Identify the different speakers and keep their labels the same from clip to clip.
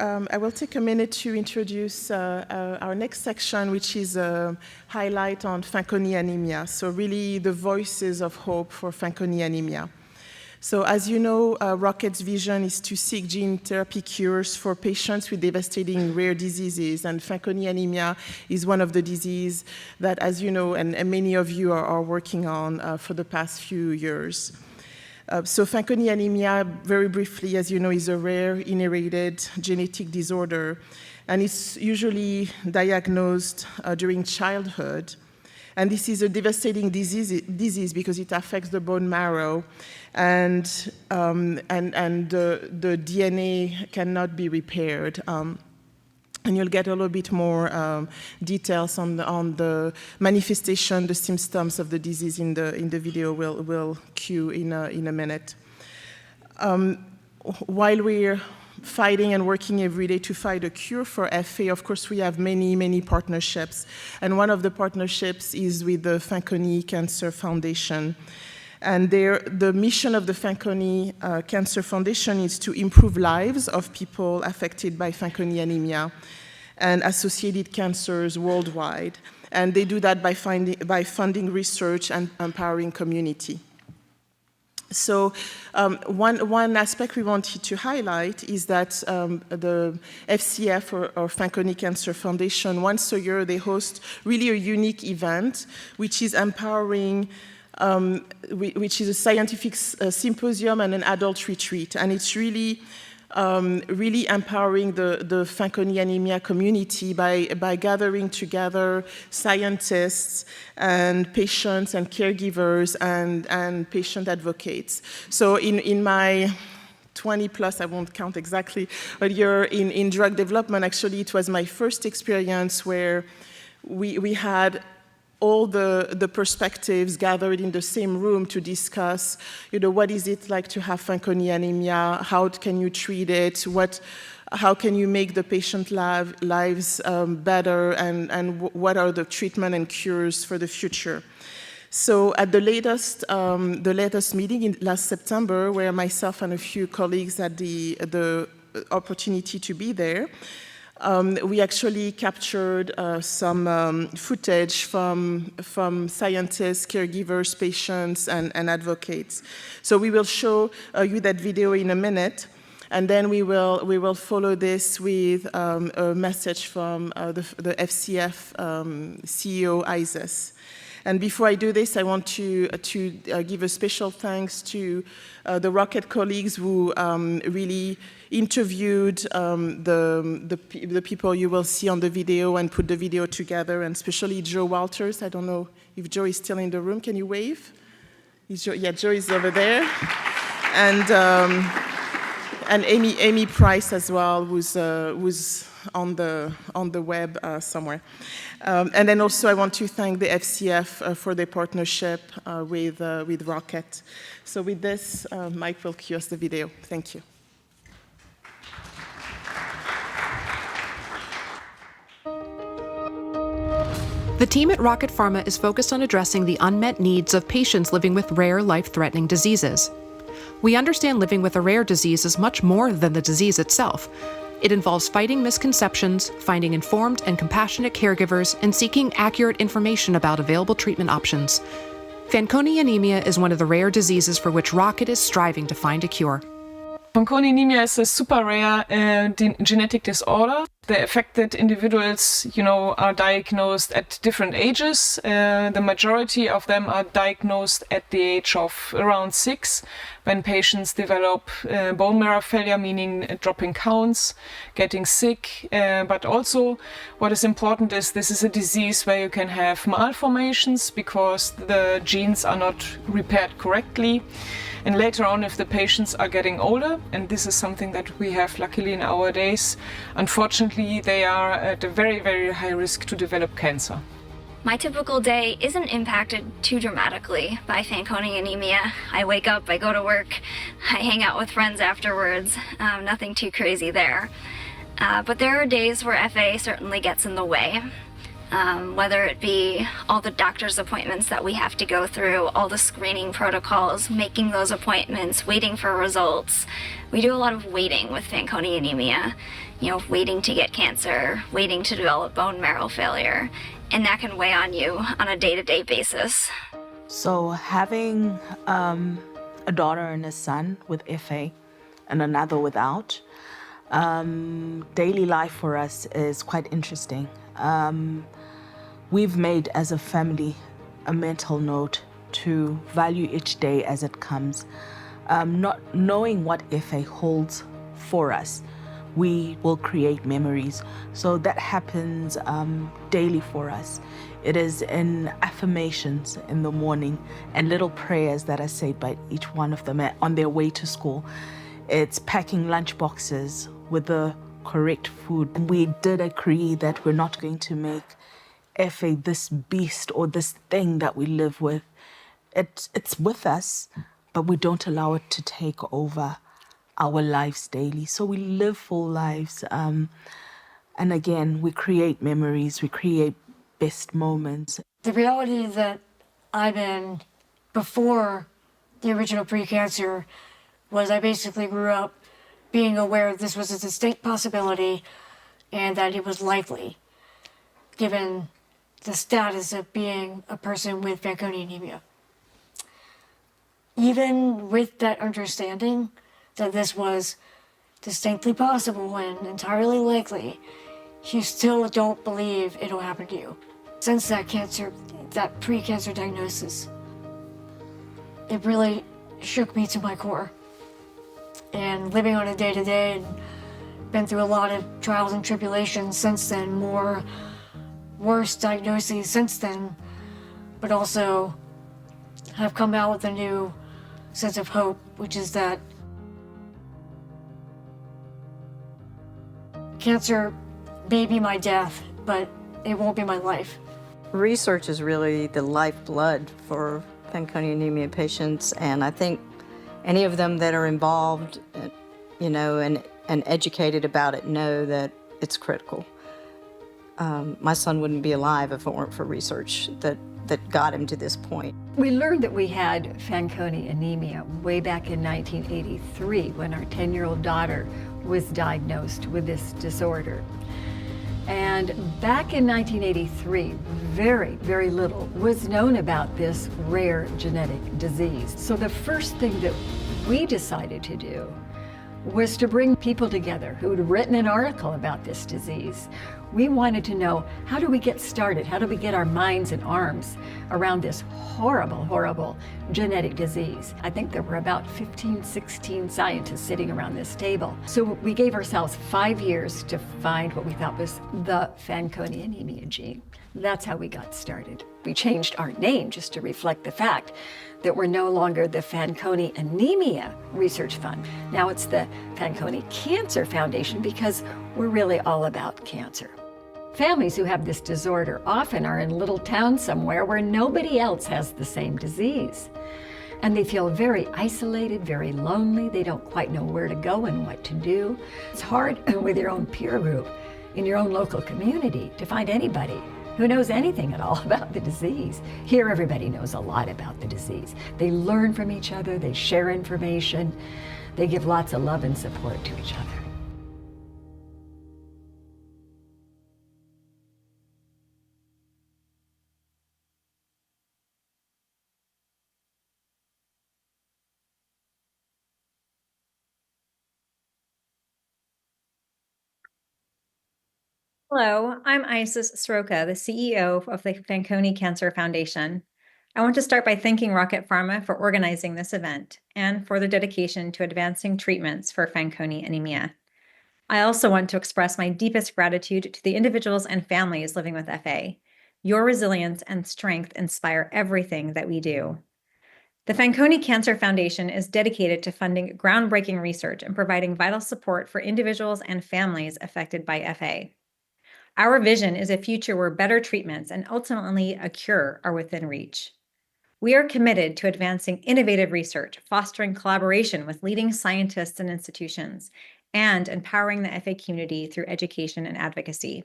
Speaker 1: I will take a minute to introduce our next section, which is a highlight on Fanconi anemia. So really the voices of hope for Fanconi anemia. So as you know, Rocket's vision is to seek gene therapy cures for patients with devastating rare diseases, and Fanconi anemia is one of the diseases that, as you know, and many of you are working on for the past few years. So Fanconi anemia, very briefly, as you know, is a rare inherited genetic disorder, and it's usually diagnosed during childhood. And this is a devastating disease because it affects the bone marrow, and the DNA cannot be repaired. And you'll get a little bit more details on the manifestation, the symptoms of the disease in the video we'll cue in a minute. While we're fighting and working every day to find a cure for FA, of course, we have many partnerships. And one of the partnerships is with the Fanconi Cancer Foundation. And the mission of the Fanconi Cancer Foundation is to improve lives of people affected by Fanconi anemia and associated cancers worldwide. And they do that by funding research and empowering community. So one aspect we wanted to highlight is that the FCF, or Fanconi Cancer Foundation, once a year they host really a unique event, which is empowering, which is a scientific symposium and an adult retreat. And it's really empowering the Fanconi anemia community by gathering together scientists and patients and caregivers and patient advocates. So in my 20 plus, I won't count exactly, but year in drug development, actually it was my first experience where we had all the perspectives gathered in the same room to discuss, what is it like to have Fanconi anemia? How can you treat it? How can you make the patient lives better? And what are the treatment and cures for the future? So at the latest meeting in last September, where myself and a few colleagues had the opportunity to be there, we actually captured some footage from scientists, caregivers, patients, and advocates. So we will show you that video in a minute, and then we will follow this with a message from the FCF CEO, Isis. And before I do this, I want to give a special thanks to the Rocket colleagues who really interviewed the people you will see on the video and put the video together, and especially Joe Walters. I don't know if Joe is still in the room. Can you wave? Yeah, Joe is over there. And Amy Price as well, who's on the web somewhere. And then also I want to thank the FCF for their partnership with Rocket. So with this, Mike will cue us the video. Thank you.
Speaker 2: The team at Rocket Pharma is focused on addressing the unmet needs of patients living with rare, life-threatening diseases. We understand living with a rare disease is much more than the disease itself. It involves fighting misconceptions, finding informed and compassionate caregivers, and seeking accurate information about available treatment options. Fanconi anemia is one of the rare diseases for which Rocket is striving to find a cure.
Speaker 3: Fanconi anemia is a super rare genetic disorder. The affected individuals, are diagnosed at different ages. The majority of them are diagnosed at the age of around 6, when patients develop bone marrow failure, meaning dropping counts, getting sick. But also, what is important is this is a disease where you can have malformations because the genes are not repaired correctly. And later on, if the patients are getting older, and this is something that we have luckily nowadays, unfortunately, they are at a very, very high risk to develop cancer.
Speaker 4: My typical day isn't impacted too dramatically by Fanconi anemia. I wake up, I go to work, I hang out with friends afterwards, nothing too crazy there. But there are days where FA certainly gets in the way. whether it be all the doctor's appointments that we have to go through, all the screening protocols, making those appointments, waiting for results. We do a lot of waiting with Fanconi anemia, waiting to get cancer, waiting to develop bone marrow failure, and that can weigh on you on a day-to-day basis.
Speaker 5: So having a daughter and a son with FA and another without, daily life for us is quite interesting. We've made as a family a mental note to value each day as it comes. Not knowing what FA holds for us, we will create memories. So that happens daily for us. It is in affirmations in the morning and little prayers that are said by each one of them on their way to school. It's packing lunch boxes with the correct food. We did agree that we're not going to make FA this beast or this thing that we live with. It's with us, but we don't allow it to take over our lives daily. So we live full lives. And again, we create memories, we create best moments.
Speaker 6: The reality that I'm in before the original pre-cancer was I basically grew up being aware this was a distinct possibility and that it was likely, given the status of being a person with Fanconi anemia. Even with that understanding that this was distinctly possible and entirely likely, you still don't believe it'll happen to you. Since that pre-cancer diagnosis, it really shook me to my core. And living on a day-to-day and been through a lot of trials and tribulations since then, worse diagnoses since then, but also have come out with a new sense of hope, which is that cancer may be my death, but it won't be my life.
Speaker 7: Research is really the lifeblood for Fanconi anemia patients, and I think any of them that are involved, and educated about it know that it's critical. My son wouldn't be alive if it weren't for research that got him to this point.
Speaker 8: We learned that we had Fanconi anemia way back in 1983 when our 10-year-old daughter was diagnosed with this disorder. And back in 1983, very, very little was known about this rare genetic disease. So the first thing that we decided to do was to bring people together who had written an article about this disease. We wanted to know, how do we get started? How do we get our minds and arms around this horrible, horrible genetic disease? I think there were about 15, 16 scientists sitting around this table. So we gave ourselves 5 years to find what we thought was the Fanconi anemia gene. That's how we got started. We changed our name just to reflect the fact that we're no longer the Fanconi Anemia Research Fund. Now it's the Fanconi Cancer Foundation because we're really all about cancer. Families who have this disorder often are in little towns somewhere where nobody else has the same disease. And they feel very isolated, very lonely. They don't quite know where to go and what to do. It's hard with your own peer group, in your own local community, to find anybody who knows anything at all about the disease. Here, everybody knows a lot about the disease. They learn from each other, they share information, they give lots of love and support to each other.
Speaker 9: Hello, I'm Isis Sroka, the CEO of the Fanconi Cancer Foundation. I want to start by thanking Rocket Pharma for organizing this event and for their dedication to advancing treatments for Fanconi anemia. I also want to express my deepest gratitude to the individuals and families living with FA. Your resilience and strength inspire everything that we do. The Fanconi Cancer Foundation is dedicated to funding groundbreaking research and providing vital support for individuals and families affected by FA. Our vision is a future where better treatments and ultimately a cure are within reach. We are committed to advancing innovative research, fostering collaboration with leading scientists and institutions, and empowering the FA community through education and advocacy.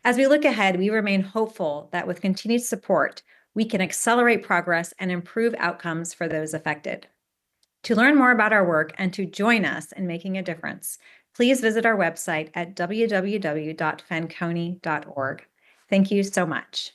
Speaker 9: As we look ahead, we remain hopeful that with continued support, we can accelerate progress and improve outcomes for those affected. To learn more about our work and to join us in making a difference, please visit our website at www.fanconi.org. Thank you so much.